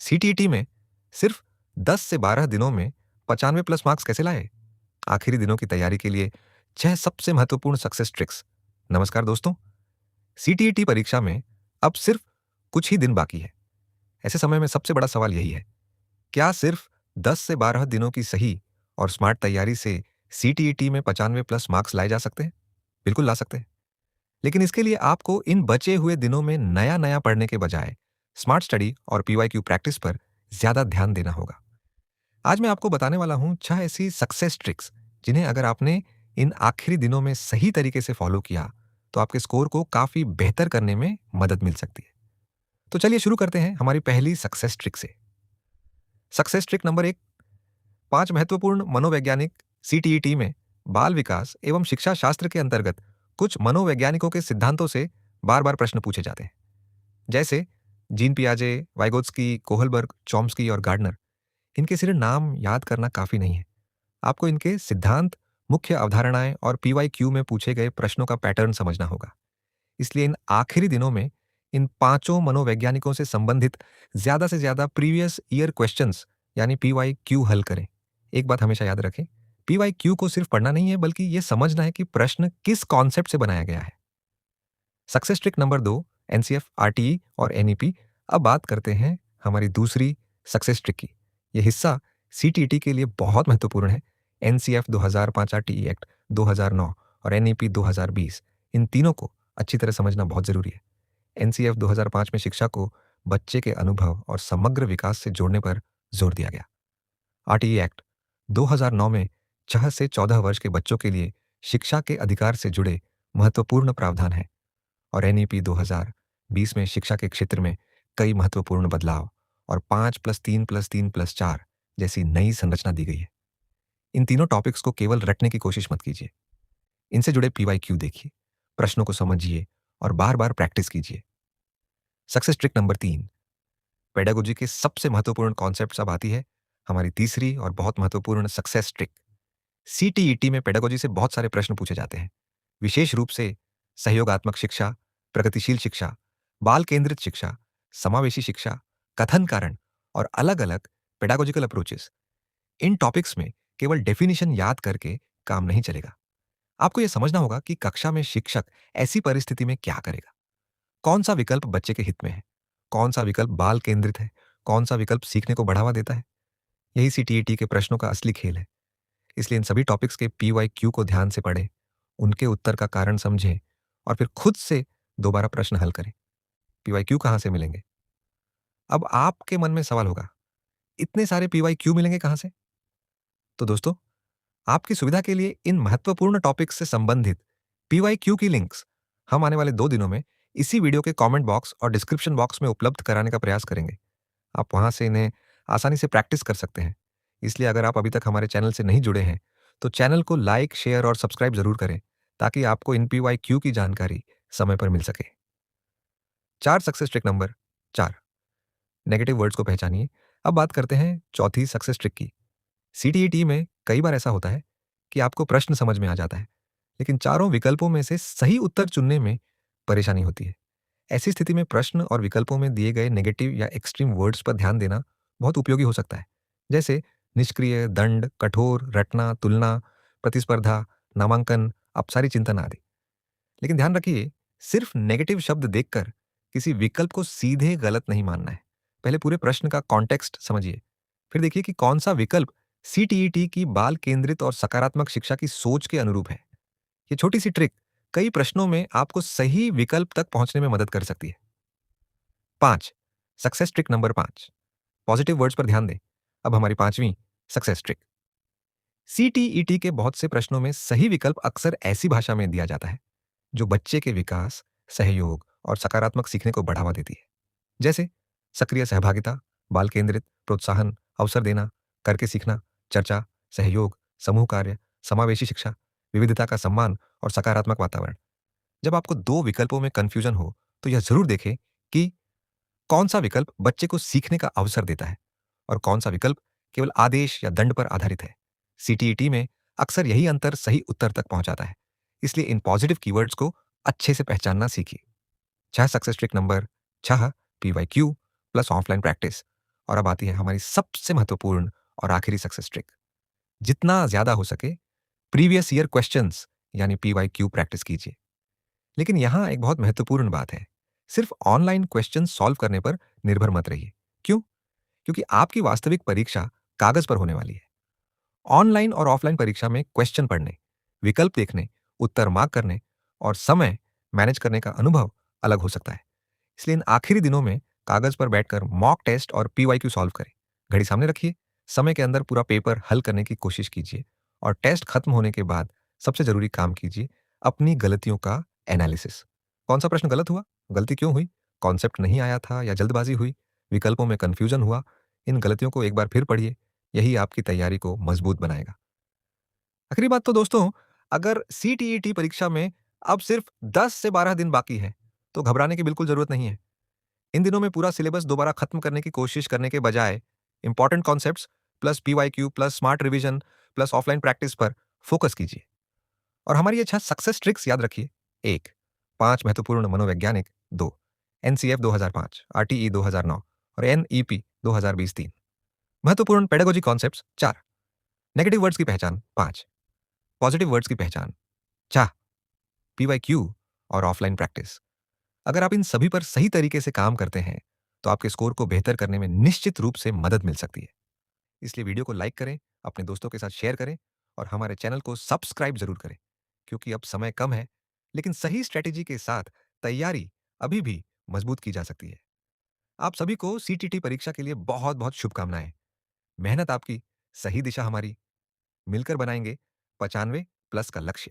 CTET में सिर्फ 10 से 12 दिनों में 95 प्लस मार्क्स कैसे लाए? आखिरी दिनों की तैयारी के लिए 6 सबसे महत्वपूर्ण सक्सेस ट्रिक्स। नमस्कार दोस्तों, सीटीईटी परीक्षा में अब सिर्फ कुछ ही दिन बाकी है। ऐसे समय में सबसे बड़ा सवाल यही है, क्या सिर्फ 10 से 12 दिनों की सही और स्मार्ट तैयारी से सीटीईटी में 95 प्लस मार्क्स लाए जा सकते हैं? बिल्कुल ला सकते हैं। लेकिन इसके लिए आपको इन बचे हुए दिनों में नया-नया पढ़ने के बजाय स्मार्ट स्टडी और पीवाईक्यू प्रैक्टिस पर ज़्यादा ध्यान देना होगा। आज मैं आपको बताने वाला हूं 6 ऐसी सक्सेस ट्रिक्स जिन्हें अगर आपने इन आखिरी दिनों में सही तरीके से फॉलो किया तो आपके स्कोर को काफी बेहतर करने में मदद मिल सकती है। तो चलिए शुरू करते हैं हमारी पहली सक्सेस ट्रिक से। सक्सेस ट्रिक नंबर 1, 5 महत्वपूर्ण मनोवैज्ञानिक सीटीईटी में बाल विकास एवं शिक्षा शास्त्र के अंतर्गत कुछ मनोवैज्ञानिकों के सिद्धांतों से बार बार प्रश्न पूछे जाते हैं। जैसे जीन पियाजे, वाइगोत्स्की, कोहलबर्ग, चॉम्स्की और गार्डनर। इनके सिर्फ नाम याद करना काफी नहीं है, आपको इनके सिद्धांत, मुख्य अवधारणाएं और पीवाईक्यू में पूछे गए प्रश्नों का पैटर्न समझना होगा। इसलिए इन आखिरी दिनों में इन पांचों मनोवैज्ञानिकों से संबंधित ज्यादा से ज्यादा प्रीवियस ईयर क्वेश्चंस यानी पीवाईक्यू हल करें। एक बात हमेशा याद रखें, पीवाईक्यू को सिर्फ पढ़ना नहीं है बल्कि यह समझना है कि प्रश्न किस कॉन्सेप्ट से बनाया गया है। Success trick number 2, NCF, RTE और एनईपी। अब बात करते हैं हमारी दूसरी सक्सेस ट्रिक की। यह हिस्सा सीटीईटी के लिए बहुत महत्वपूर्ण है। एनसीएफ 2005, आरटीई एक्ट 2009 और एनईपी 2020, इन तीनों को अच्छी तरह समझना बहुत जरूरी है। एनसीएफ 2005 में शिक्षा को बच्चे के अनुभव और समग्र विकास से जोड़ने पर जोर दिया गया। आरटीई एक्ट 2009 में 6 से 14 वर्ष के बच्चों के लिए शिक्षा के अधिकार से जुड़े महत्वपूर्ण प्रावधान है। और एनईपी 2020 में शिक्षा के क्षेत्र में कई महत्वपूर्ण बदलाव और 5+3+3+4 जैसी नई संरचना दी गई है। इन तीनों टॉपिक्स को केवल रटने की कोशिश मत कीजिए, इनसे जुड़े पीवाईक्यू देखिए, प्रश्नों को समझिए और बार बार प्रैक्टिस कीजिए। सक्सेस ट्रिक नंबर 3, पेडागोजी के सबसे महत्वपूर्ण कॉन्सेप्ट अब आती है हमारी तीसरी और बहुत महत्वपूर्ण सक्सेस ट्रिक। सीटीईटी में पेडागोजी से बहुत सारे प्रश्न पूछे जाते हैं, विशेष रूप से सहयोगात्मक शिक्षा, प्रगतिशील शिक्षा, बाल केंद्रित शिक्षा, समावेशी शिक्षा, कथन कारण और अलग अलग पेडागोजिकल अप्रोचेस। इन टॉपिक्स में केवल डेफिनेशन याद करके काम नहीं चलेगा। आपको यह समझना होगा कि कक्षा में शिक्षक ऐसी परिस्थिति में क्या करेगा, कौन सा विकल्प बच्चे के हित में है, कौन सा विकल्प बाल केंद्रित है, कौन सा विकल्प सीखने को बढ़ावा देता है। यही सीटीईटी के प्रश्नों का असली खेल है। इसलिए इन सभी टॉपिक्स के पीवाईक्यू को ध्यान से पढ़ें, उनके उत्तर का कारण समझें और फिर खुद से दोबारा प्रश्न हल करें। पीवाईक्यू कहां से मिलेंगे? अब आपके मन में सवाल होगा, इतने सारे पीवाईक्यू मिलेंगे कहां से? तो दोस्तों, आपकी सुविधा के लिए इन महत्वपूर्ण टॉपिक्स से संबंधित पीवाईक्यू की लिंक्स हम आने वाले 2 दिनों में इसी वीडियो के कमेंट बॉक्स और डिस्क्रिप्शन बॉक्स में उपलब्ध कराने का प्रयास करेंगे। आप वहां से इन्हें आसानी से प्रैक्टिस कर सकते हैं। इसलिए अगर आप अभी तक हमारे चैनल से नहीं जुड़े हैं तो चैनल को लाइक, शेयर और सब्सक्राइब जरूर करें ताकि आपको इन पीवाईक्यू की जानकारी समय पर मिल सके। 4 success trick number 4, negative words को पहचानिए। अब बात करते हैं चौथी सक्सेस ट्रिक की। सीटीईटी में कई बार ऐसा होता है कि आपको प्रश्न समझ में आ जाता है, लेकिन चारों विकल्पों में से सही उत्तर चुनने में परेशानी होती है। ऐसी स्थिति में प्रश्न और विकल्पों में दिए गए नेगेटिव या एक्सट्रीम वर्ड्स पर ध्यान देना बहुत उपयोगी हो सकता है। जैसे निष्क्रिय, दंड, कठोर, रटना, तुलना, प्रतिस्पर्धा, नामांकन, अपसारी चिंतन आदि। लेकिन ध्यान रखिए, सिर्फ नेगेटिव शब्द देखकर किसी विकल्प को सीधे गलत नहीं मानना है। पहले पूरे प्रश्न का कॉन्टेक्स्ट समझिए, फिर देखिए कि कौन सा विकल्प सीटीईटी की बाल केंद्रित और सकारात्मक शिक्षा की सोच के अनुरूप है। ये छोटी सी ट्रिक कई प्रश्नों में आपको सही विकल्प तक पहुंचने में मदद कर सकती है। 5, success trick number 5, positive words पर ध्यान दें। अब हमारी पांचवी सक्सेस ट्रिक। सीटीईटी के बहुत से प्रश्नों में सही विकल्प अक्सर ऐसी भाषा में दिया जाता है जो बच्चे के विकास, सहयोग और सकारात्मक सीखने को बढ़ावा देती है। जैसे सक्रिय सहभागिता, बाल केंद्रित, प्रोत्साहन, अवसर देना, करके सीखना, चर्चा, सहयोग, समूह कार्य, समावेशी शिक्षा, विविधता का सम्मान और सकारात्मक वातावरण। जब आपको 2 विकल्पों में कंफ्यूजन हो तो यह जरूर देखें कि कौन सा विकल्प बच्चे को सीखने का अवसर देता है और कौन सा विकल्प केवल आदेश या दंड पर आधारित है। सीटीईटी में अक्सर यही अंतर सही उत्तर तक पहुंचाता है। इसलिए इन पॉजिटिव कीवर्ड्स को अच्छे से पहचानना सीखिए। 6 success trick number 6, PYQ plus offline practice और अब आती है हमारी सबसे महत्वपूर्ण और आखिरी सक्सेस ट्रिक। जितना ज़्यादा हो सके प्रीवियस ईयर क्वेश्चंस यानी पीवाईक्यू प्रैक्टिस कीजिए। लेकिन यहाँ एक बहुत महत्वपूर्ण बात है, सिर्फ ऑनलाइन क्वेश्चन सॉल्व करने पर निर्भर मत रहिए। क्यों? क्योंकि आपकी वास्तविक परीक्षा कागज पर होने वाली है। ऑनलाइन और ऑफलाइन परीक्षा में क्वेश्चन पढ़ने, विकल्प देखने, उत्तर मार्क करने और समय मैनेज करने का अनुभव अलग हो सकता है। इसलिए इन आखिरी दिनों में कागज पर बैठकर मॉक टेस्ट और पीवाईक्यू सॉल्व करें। घड़ी सामने रखिए, समय के अंदर पूरा पेपर हल करने की कोशिश कीजिए और टेस्ट खत्म होने के बाद सबसे जरूरी काम कीजिए, अपनी गलतियों का एनालिसिस। कौन सा प्रश्न गलत हुआ, गलती क्यों हुई, कॉन्सेप्ट नहीं आया था या जल्दबाजी हुई, विकल्पों में कंफ्यूजन हुआ, इन गलतियों को एक बार फिर पढ़िए। यही आपकी तैयारी को मजबूत बनाएगा। आखिरी बात तो दोस्तों, अगर सीटीईटी परीक्षा में अब सिर्फ 10 से 12 दिन बाकी है तो घबराने की बिल्कुल जरूरत नहीं है। इन दिनों में पूरा सिलेबस दोबारा खत्म करने की कोशिश करने के बजाय important concepts plus PYQ plus smart revision plus offline practice पर फोकस कीजिए। और हमारी ये 6 सक्सेस ट्रिक्स याद रखिए। 1, 5 महत्वपूर्ण मनोवैज्ञानिक। 2, एनसीएफ 2005, आरटीई 2009 और एनईपी 2020 3। महत्वपूर्ण पेडागोजी कॉन्सेप्ट्स 4, नेगेटिव वर्ड्स की पहचान 5, पॉजिटिव वर्ड्स की पहचान 4, पीवाईक्यू और ऑफलाइन प्रैक्टिस। अगर आप इन सभी पर सही तरीके से काम करते हैं तो आपके स्कोर को बेहतर करने में निश्चित रूप से मदद मिल सकती है। इसलिए वीडियो को लाइक करें, अपने दोस्तों के साथ शेयर करें और हमारे चैनल को सब्सक्राइब जरूर करें, क्योंकि अब समय कम है लेकिन सही स्ट्रेटेजी के साथ तैयारी अभी भी मजबूत की जा सकती है। आप सभी को सीटीटी परीक्षा के लिए बहुत बहुत शुभकामनाएं। मेहनत आपकी, सही दिशा हमारी, मिलकर बनाएंगे 95 प्लस का लक्ष्य।